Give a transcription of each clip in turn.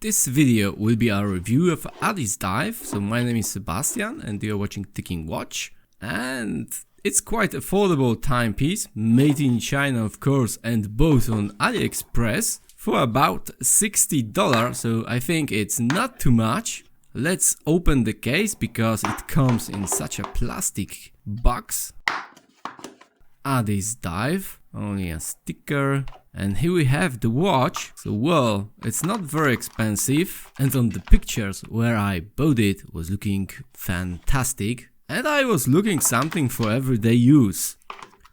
This video will be a review of Addiesdive. So my name is Sebastian and you're watching Ticking Watch. And it's quite affordable timepiece, made in China of course, and both on AliExpress for about $60. So I think it's not too much. Let's open the case because it comes in such a plastic box. Addiesdive, only a sticker. And here we have the watch. So well, it's not very expensive, and on the pictures where I bought it was looking fantastic, and I was looking something for everyday use.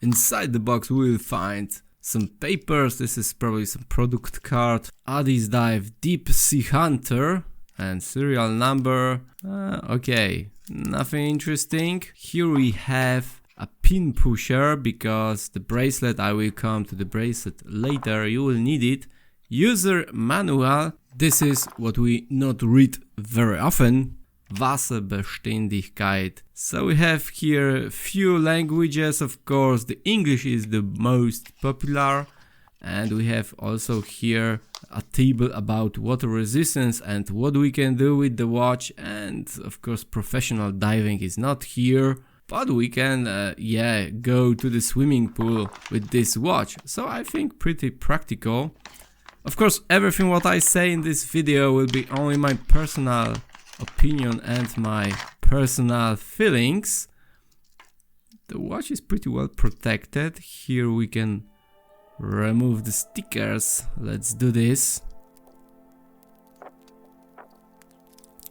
Inside the box we will find some papers. This is probably some product card, Addiesdive Deep Sea Hunter, and serial number. Okay, nothing interesting. Here we have a pin pusher because the bracelet, I will come to the bracelet later, you will need it. User manual, this is what we not read very often. Wasserbeständigkeit. So we have here few languages, of course the English is the most popular, and we have also here a table about water resistance and what we can do with the watch, and of course professional diving is not here. But we can, go to the swimming pool with this watch. So I think pretty practical. Of course, everything what I say in this video will be only my personal opinion and my personal feelings. The watch is pretty well protected. Here we can remove the stickers. Let's do this.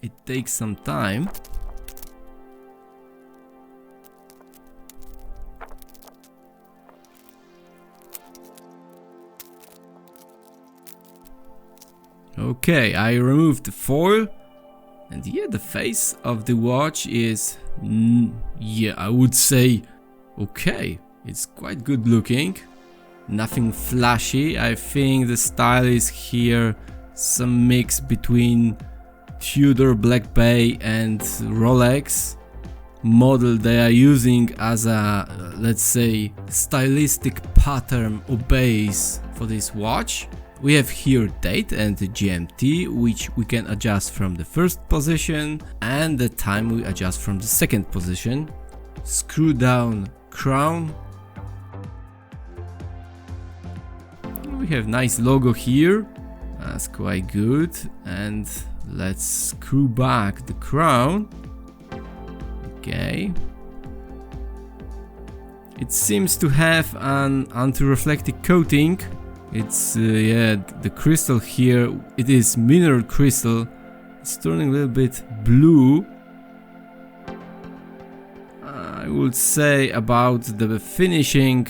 It takes some time. Okay, I removed the foil, and yeah, the face of the watch is, I would say, okay, it's quite good looking, nothing flashy. I think the style is here some mix between Tudor Black Bay and Rolex model they are using as a, let's say, stylistic pattern or base for this watch. We have here date and the GMT, which we can adjust from the first position, and the time we adjust from the second position. Screw down crown. We have nice logo here, that's quite good. And let's screw back the crown. Okay. It seems to have an anti-reflective coating. It's the crystal here, it is mineral crystal. It's turning a little bit blue. I would say about the finishing,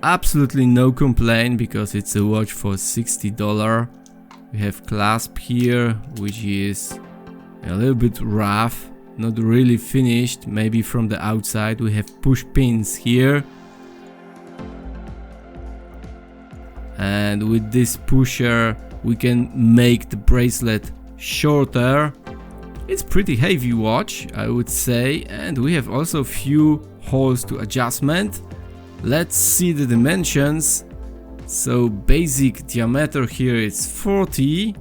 absolutely no complaint because it's a watch for $60. We have clasp here, which is a little bit rough, not really finished. Maybe from the outside. We have push pins here. And with this pusher we can make the bracelet shorter. It's pretty heavy watch, I would say, and we have also few holes to adjustment. Let's see the dimensions. So basic diameter here is 40.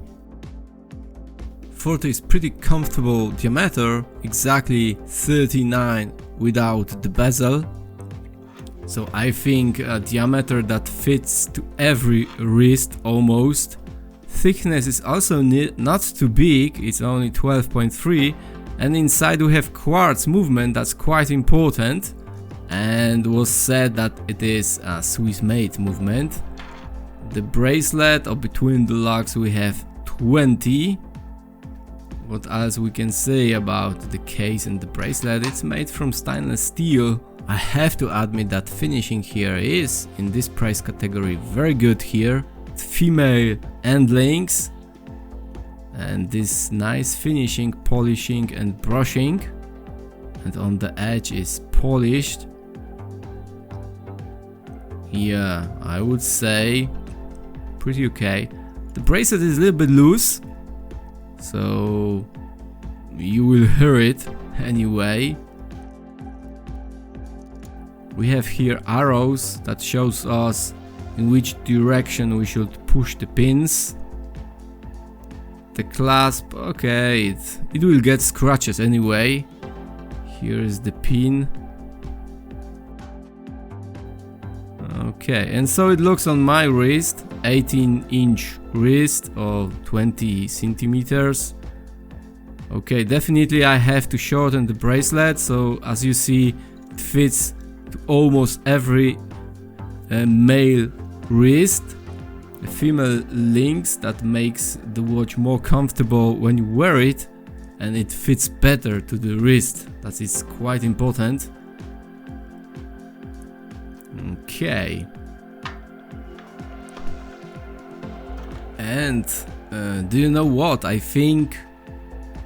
40 is pretty comfortable diameter, exactly 39 without the bezel. So I think a diameter that fits to every wrist almost. Thickness is also not too big, it's only 12.3, and inside we have quartz movement, that's quite important, and was said that it is a Swiss made movement. The bracelet, or between the locks, we have 20. What else we can say about the case and the bracelet? It's made from stainless steel. I have to admit that finishing here is, in this price category, very good here. Female end links, and this nice finishing, polishing and brushing, and on the edge is polished. Yeah, I would say pretty okay. The bracelet is a little bit loose, so you will hear it anyway. We have here arrows that shows us in which direction we should push the pins. The clasp, okay, it will get scratches anyway. Here is the pin. Okay, and so it looks on my wrist, 18-inch wrist or 20 centimeters. Okay, definitely I have to shorten the bracelet, so as you see, it fits to almost every male wrist. The female links that makes the watch more comfortable when you wear it, and it fits better to the wrist. That is quite important. Okay. And do you know what? I think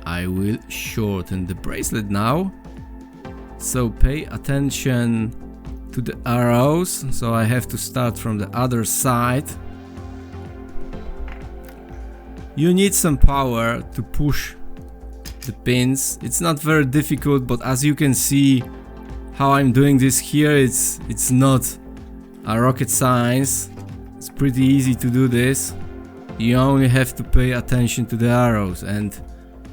I will shorten the bracelet now. So pay attention to the arrows. So I have to start from the other side. You need some power to push the pins. It's not very difficult, but as you can see how I'm doing this here, it's not a rocket science. It's pretty easy to do this. You only have to pay attention to the arrows and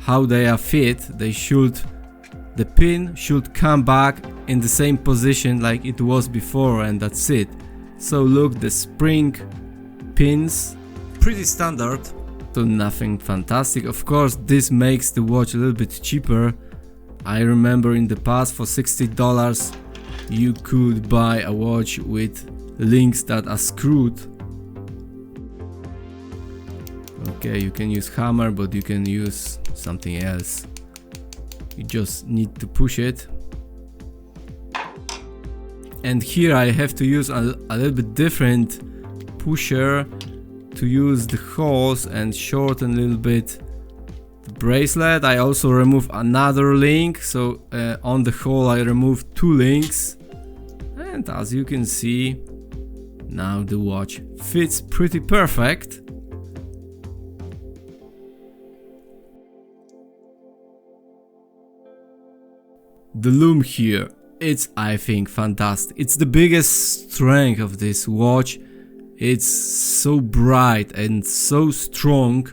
how they are fit. The pin should come back in the same position like it was before, and that's it. So look, the spring pins, pretty standard, so nothing fantastic. Of course, this makes the watch a little bit cheaper. I remember in the past for $60 you could buy a watch with links that are screwed. Okay, you can use hammer, but you can use something else. You just need to push it. And here I have to use a little bit different pusher to use the holes and shorten a little bit the bracelet. I also remove another link, so on the hole I removed 2 links, and as you can see, now the watch fits pretty perfect. The Lume here, it's, I think, fantastic. It's the biggest strength of this watch. It's so bright and so strong.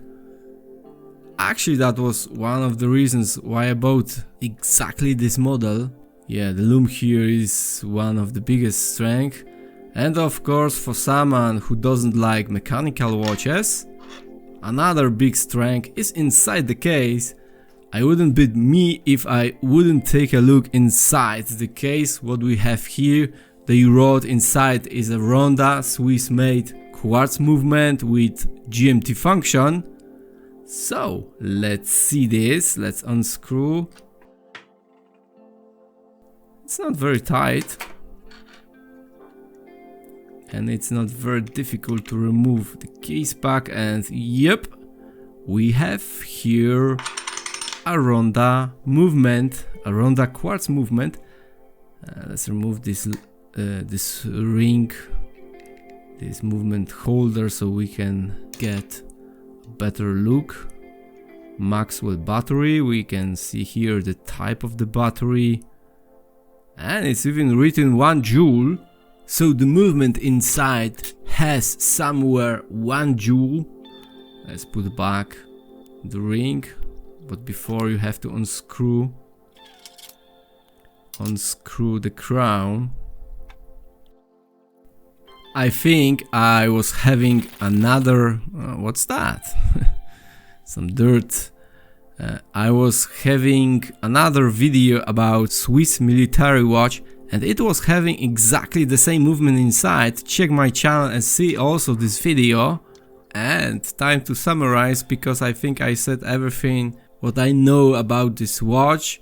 Actually, that was one of the reasons why I bought exactly this model. Yeah, the Lume here is one of the biggest strength. And of course, for someone who doesn't like mechanical watches, another big strength is inside the case. I wouldn't be me if I wouldn't take a look inside the case. What we have here, they wrote inside is a Ronda Swiss-made quartz movement with GMT function. So let's see this. Let's unscrew. It's not very tight, and it's not very difficult to remove the case back. And yep, we have here a Ronda movement, a Ronda quartz movement. Let's remove this this ring, this movement holder, so we can get a better look. Maxwell battery, we can see here the type of the battery, and it's even written 1 joule, so the movement inside has somewhere 1 joule. Let's put back the ring, but before you have to unscrew the crown. I think I was having another what's that? Some dirt. I was having another video about Swiss military watch, and it was having exactly the same movement inside. Check my channel and see also this video. And time to summarize, because I think I said everything what I know about this watch.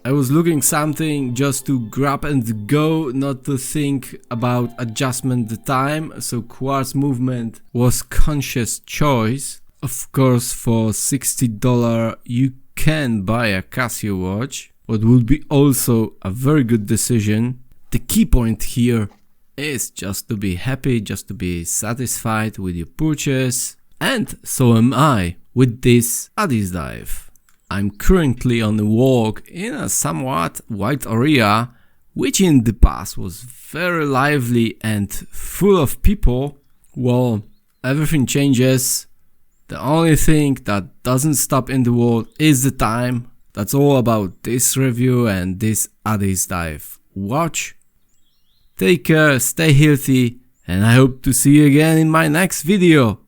I was looking something just to grab and go, not to think about adjustment the time, so quartz movement was conscious choice. Of course, for $60 you can buy a Casio watch, what would be also a very good decision. The key point here is just to be happy, just to be satisfied with your purchase, and so am I with this Addiesdive. I'm currently on a walk in a somewhat wide area which in the past was very lively and full of people, well, everything changes. The only thing that doesn't stop in the world is the time. That's all about this review and this Addiesdive watch. Take care, stay healthy, and I hope to see you again in my next video.